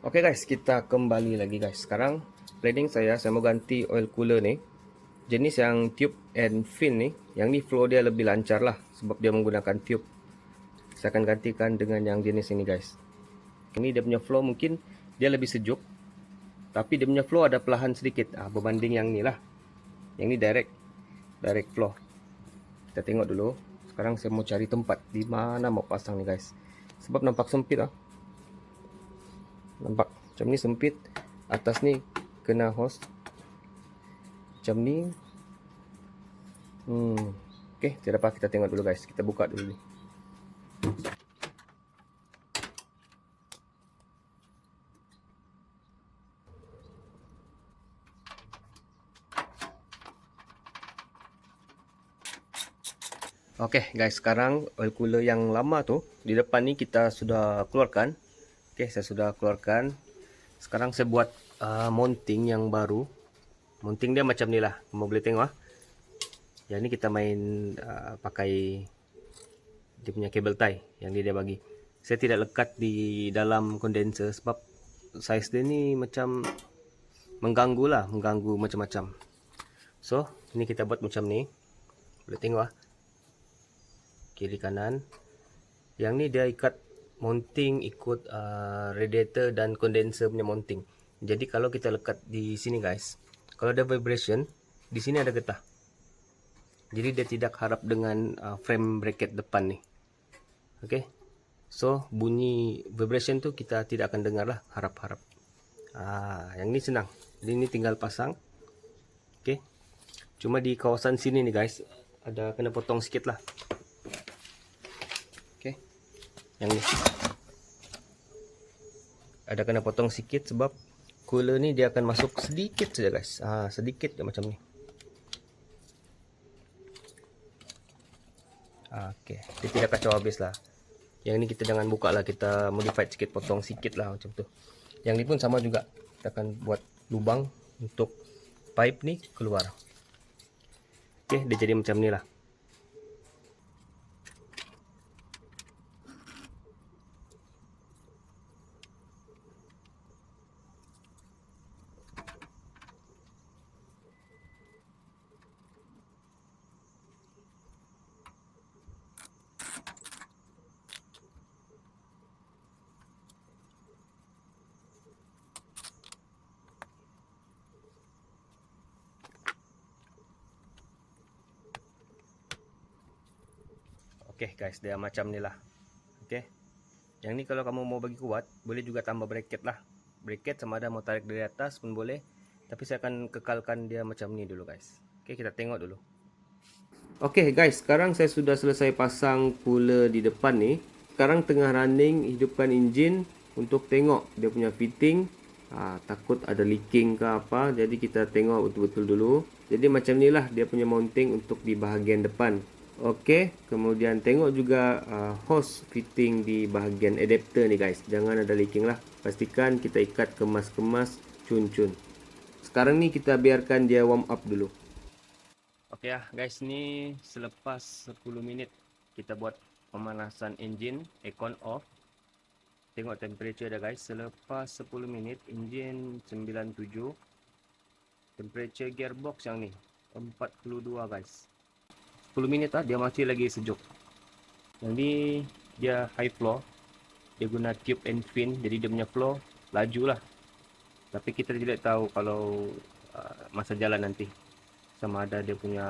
Oke guys, kita kembali lagi guys. Sekarang planning saya mau ganti oil cooler ni. Jenis yang tube and fin ni. Yang ni flow dia lebih lancar lah sebab dia menggunakan tube. Saya akan gantikan dengan yang jenis ini guys. Ini dia punya flow mungkin dia lebih sejuk. Tapi dia punya flow ada perlahan sedikit berbanding yang ni lah. Yang ni direct flow. Kita tengok dulu. Sekarang saya mau cari tempat di mana mau pasang ni guys. Sebab nampak sempit lah. Nampak macam ni sempit, atas ni kena hose macam ni. Okey, tidak apa, kita tengok dulu guys. Kita buka dulu ni. Okey guys, sekarang oil cooler yang lama tu di depan ni kita sudah keluarkan. Okey, saya sudah keluarkan. Sekarang saya buat mounting yang baru. Mounting dia macam ni lah. Kamu boleh tengok Yang ni kita main pakai dia punya cable tie yang dia bagi. Saya tidak lekat di dalam condenser sebab saiz dia ni macam mengganggu lah, mengganggu macam-macam. So, ini kita buat macam ni. Boleh tengok kiri kanan. Yang ni dia ikat mounting ikut radiator dan condenser punya mounting. Jadi kalau kita lekat di sini guys, kalau ada vibration, di sini ada getah. Jadi dia tidak harap dengan frame bracket depan ni. Okey. So bunyi vibration tu kita tidak akan dengar lah, harap-harap. Yang ni senang. Jadi ni tinggal pasang. Okey. Cuma di kawasan sini ni guys, ada kena potong sikit lah. Yang ni ada kena potong sikit sebab cooler ni dia akan masuk sedikit saja guys. Sedikit je macam ni. Okey, dia tidak kacau habis lah. Yang ni kita jangan buka lah, kita modify sikit, potong sikit lah macam tu. Yang ni pun sama juga, kita akan buat lubang untuk pipe ni keluar. Okey, dia jadi macam ni lah. Okey guys, dia macam ni lah. Okey. Yang ni kalau kamu mau bagi kuat, boleh juga tambah bracket lah. Bracket sama ada mau tarik dari atas pun boleh. Tapi saya akan kekalkan dia macam ni dulu guys. Okey, kita tengok dulu. Okey guys, sekarang saya sudah selesai pasang cooler di depan ni. Sekarang tengah running, hidupkan enjin untuk tengok dia punya fitting. Takut ada leaking ke apa, jadi kita tengok betul-betul dulu. Jadi macam ni lah dia punya mounting untuk di bahagian depan. Okey, kemudian tengok juga hose fitting di bahagian adapter ni guys. Jangan ada leaking lah. Pastikan kita ikat kemas-kemas, cun-cun. Sekarang ni kita biarkan dia warm up dulu. Okey guys, ni selepas 10 minit kita buat pemanasan enjin, aircon off. Tengok temperature dah guys. Selepas 10 minit enjin 97. Temperature gearbox yang ni 42 guys. 10 minit dia masih lagi sejuk. Yang ni dia high flow. Dia guna tube and fin, jadi dia punya flow laju lah. Tapi kita tidak tahu kalau masa jalan nanti sama ada dia punya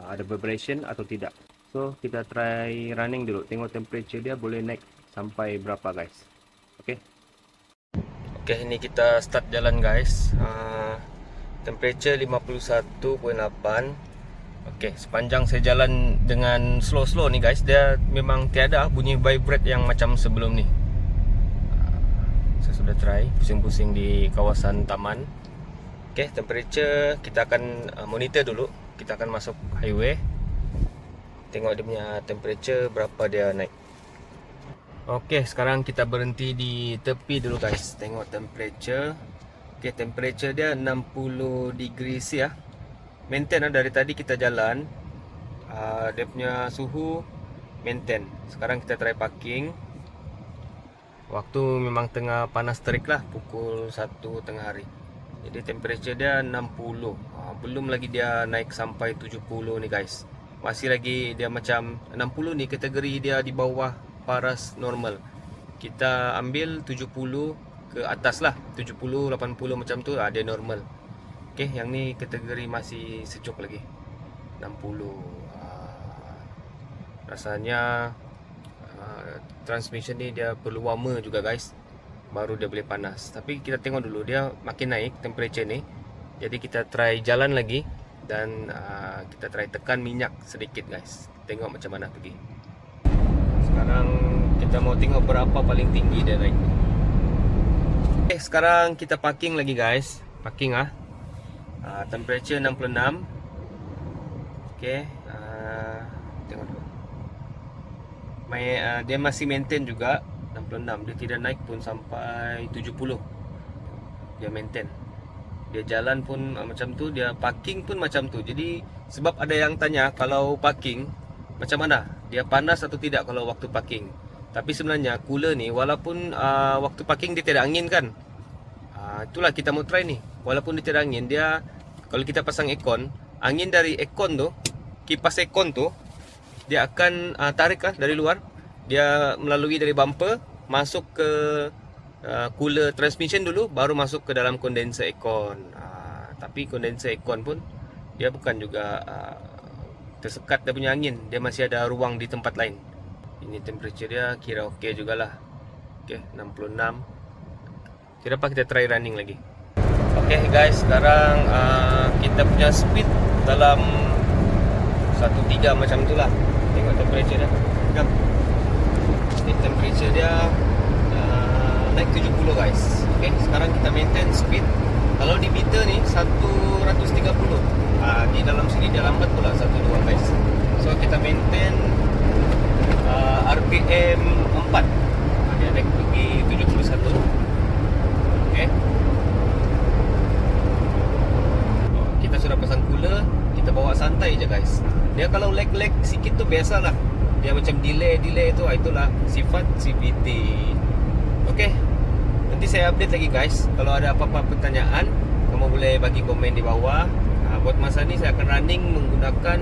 ada vibration atau tidak. So kita try running dulu, tengok temperature dia boleh naik sampai berapa guys. Okey. Okey, ini kita start jalan guys. Temperature 51.8. Okey, sepanjang saya jalan dengan slow-slow ni guys, dia memang tiada bunyi vibrate yang macam sebelum ni. Saya sudah try pusing-pusing di kawasan taman. Okey, temperature kita akan monitor dulu. Kita akan masuk highway. Tengok dia punya temperature berapa dia naik. Okey, sekarang kita berhenti di tepi dulu guys. Tengok temperature. Okey, temperature dia 60 degree C ya. Maintain dari tadi kita jalan. Dia punya suhu maintain. Sekarang kita try parking. Waktu memang tengah panas terik lah, pukul 1 tengah hari. Jadi temperature dia 60. Belum lagi dia naik sampai 70 ni guys. Masih lagi dia macam 60 ni kategori dia di bawah paras normal. Kita ambil 70 ke atas lah, 70 80 macam tu dia normal. Okey, yang ni kategori masih sejuk lagi. 60. Rasanya transmission ni dia perlu warmer juga guys, baru dia boleh panas. Tapi kita tengok dulu, dia makin naik temperature ni. Jadi kita try jalan lagi dan kita try tekan minyak sedikit guys. Tengok macam mana pergi. Sekarang kita mau tengok berapa paling tinggi dia naik. Okay, sekarang kita parking lagi guys. Parking temperature 66. Okay, tengok dulu. Dia masih maintain juga 66. Dia tidak naik pun sampai 70. Dia maintain. Dia jalan pun macam tu, dia parking pun macam tu. Jadi sebab ada yang tanya kalau parking macam mana, dia panas atau tidak kalau waktu parking. Tapi sebenarnya cooler ni walaupun waktu parking dia tidak angin kan. Itulah kita mau try ni. Walaupun dia tidak angin, dia kalau kita pasang aircon, angin dari aircon tu, kipas aircon tu, dia akan tarik lah dari luar. Dia melalui dari bumper masuk ke cooler transmission dulu, baru masuk ke dalam condenser aircon. Tapi condenser aircon pun dia bukan juga tersekat dia punya angin. Dia masih ada ruang di tempat lain. Ini temperature dia kira okey jugalah. Okey, 66. Tidak apa, kita try running lagi. Okey guys, sekarang kita punya speed dalam 1.3 macam tu lah. Tengok temperature dia. Jom. Temperature dia naik 70 guys. Okay, sekarang kita maintain speed. Kalau di meter ni 130. Di dalam sini dia lambat pula 12 guys. So kita maintain RPM 4. Dia naik pergi 71. Okay. Kita sudah pasang cooler. Kita bawa santai je guys. Dia kalau lag sikit tu biasalah. Dia macam delay tu, itulah sifat CVT. Okey. Nanti saya update lagi guys. Kalau ada apa-apa pertanyaan, kamu boleh bagi komen di bawah. Buat masa ni saya akan running menggunakan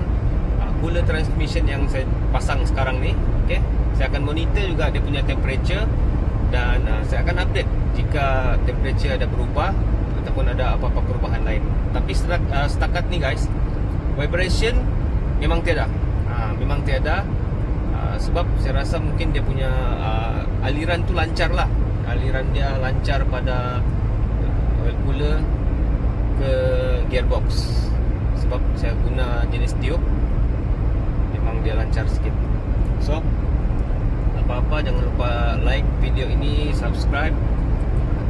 cooler transmission yang saya pasang sekarang ni. Okey. Saya akan monitor juga dia punya temperature dan saya akan update jika temperature ada berubah ataupun ada apa-apa perubahan lain. Tapi setakat ni guys, vibration memang tiada. Memang tiada. Sebab saya rasa mungkin dia punya aliran tu lancar lah. Aliran dia lancar pada oil cooler ke gearbox. Sebab saya guna jenis tube, memang dia lancar sikit. So apa-apa jangan lupa like video ini, subscribe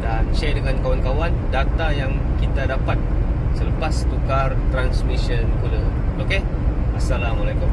dan share dengan kawan-kawan data yang kita dapat selepas tukar transmission cooler. Okay, Assalamualaikum.